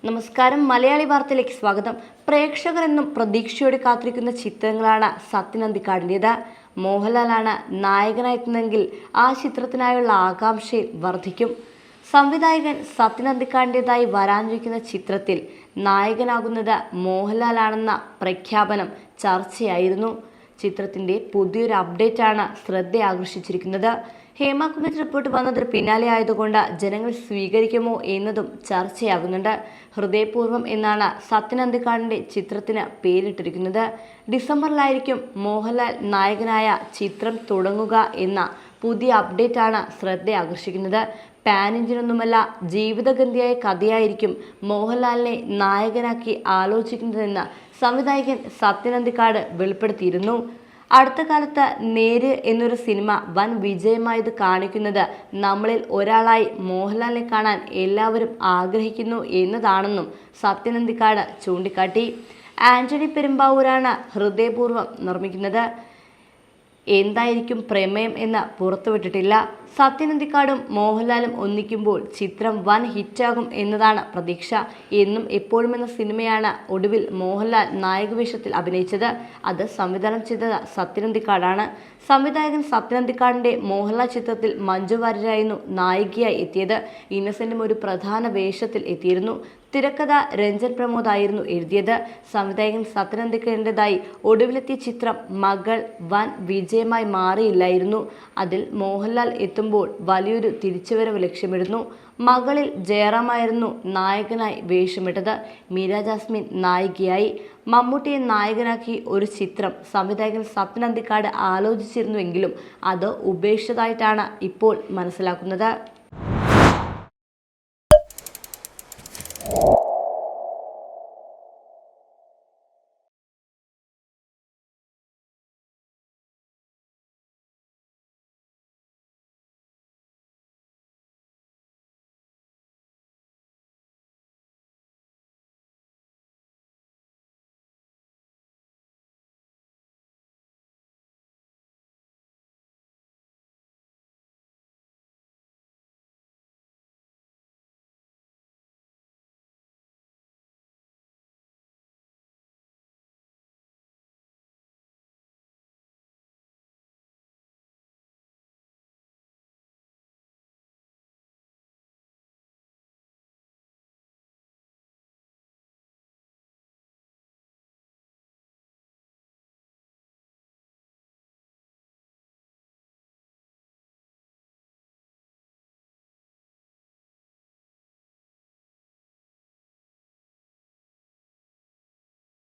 നമസ്കാരം. മലയാളി വാർത്തയിലേക്ക് സ്വാഗതം. പ്രേക്ഷകർ എന്നും പ്രതീക്ഷയോടെ കാത്തിരിക്കുന്ന ചിത്രങ്ങളാണ് സത്യൻ അന്തിക്കാടിൻ്റെത്. മോഹൻലാലാണ് നായകനായെത്തുന്നതെങ്കിൽ ആ ചിത്രത്തിനായുള്ള ആകാംക്ഷയിൽ വർദ്ധിക്കും. സംവിധായകൻ സത്യൻ അന്തിക്കാടിൻ്റെതായി വരാനിരിക്കുന്ന ചിത്രത്തിൽ നായകനാകുന്നത് മോഹൻലാലാണെന്ന പ്രഖ്യാപനം ചർച്ചയായിരുന്നു. ചിത്രത്തിന്റെ പുതിയൊരു അപ്ഡേറ്റാണ് ശ്രദ്ധ ആകർഷിച്ചിരിക്കുന്നത്. ഹേമ കമ്മിറ്റി റിപ്പോർട്ട് വന്നതിന് പിന്നാലെ ആയതുകൊണ്ട് ജനങ്ങൾ സ്വീകരിക്കുമോ എന്നതും ചർച്ചയാകുന്നുണ്ട്. ഹൃദയപൂർവ്വം എന്നാണ് സത്യൻ അന്തിക്കാടിന്റെ ചിത്രത്തിന് പേരിട്ടിരിക്കുന്നത്. ഡിസംബറിലായിരിക്കും മോഹൻലാൽ നായകനായ ചിത്രം തുടങ്ങുക എന്ന പുതിയ അപ്ഡേറ്റാണ് ശ്രദ്ധ ആകർഷിക്കുന്നത്. പാൻ ഇന്ത്യനൊന്നുമല്ല, ജീവിതഗന്ധിയായ കഥയായിരിക്കും മോഹൻലാലിനെ നായകനാക്കി ആലോചിക്കുന്നതെന്ന് സംവിധായകൻ സത്യൻ അന്തിക്കാട് വെളിപ്പെടുത്തിയിരുന്നു. അടുത്ത കാലത്ത് നേര് എന്നൊരു സിനിമ വൻ വിജയമായത് കാണിക്കുന്നത് നമ്മളിൽ ഒരാളായി മോഹൻലാലിനെ കാണാൻ എല്ലാവരും ആഗ്രഹിക്കുന്നു എന്നതാണെന്നും സത്യൻ അന്തിക്കാട് ചൂണ്ടിക്കാട്ടി. ആന്റണി പെരുമ്പാവൂരാണ് ഹൃദയപൂർവ്വം നിർമ്മിക്കുന്നത്. എന്തായിരിക്കും പ്രമേയം എന്ന് പുറത്തുവിട്ടിട്ടില്ല. സത്യൻ അന്തിക്കാടും മോഹൻലാലും ഒന്നിക്കുമ്പോൾ ചിത്രം വൻ ഹിറ്റാകും എന്നതാണ് പ്രതീക്ഷ. എന്നും എപ്പോഴും എന്ന സിനിമയാണ് ഒടുവിൽ മോഹൻലാൽ നായകവേഷത്തിൽ അഭിനയിച്ചത്. അത് സംവിധാനം ചെയ്തത് സത്യൻ അന്തിക്കാടാണ്. സംവിധായകൻ സത്യൻ അന്തിക്കാടിന്റെ മോഹൻലാൽ ചിത്രത്തിൽ മഞ്ജു വാര്യരായിരുന്നു നായികയായി എത്തിയത്. ഇന്നസെന്റും ഒരു പ്രധാന വേഷത്തിൽ എത്തിയിരുന്നു. തിരക്കഥ രഞ്ജൻ പ്രമോദ് ആയിരുന്നു എഴുതിയത്. സംവിധായകൻ സത്യൻ അന്തിക്കാടിൻ്റെതായി ഒടുവിലെത്തിയ ചിത്രം മകൾ വൻ വിജയമായി മാറിയില്ലായിരുന്നു. അതിൽ മോഹൻലാൽ എത്തുമ്പോൾ വലിയൊരു തിരിച്ചുവരവ് ലക്ഷ്യമിടുന്നു. മകളിൽ ജയറാമായിരുന്നു നായകനായി വേഷമിട്ടത്. മീര ജാസ്മിൻ നായികയായി. മമ്മൂട്ടിയെ നായകനാക്കി ഒരു ചിത്രം സംവിധായകൻ സത്യൻ അന്തിക്കാട് ആലോചിച്ചിരുന്നുവെങ്കിലും അത് ഉപേക്ഷിച്ചതായിട്ടാണ് ഇപ്പോൾ മനസ്സിലാക്കുന്നത്.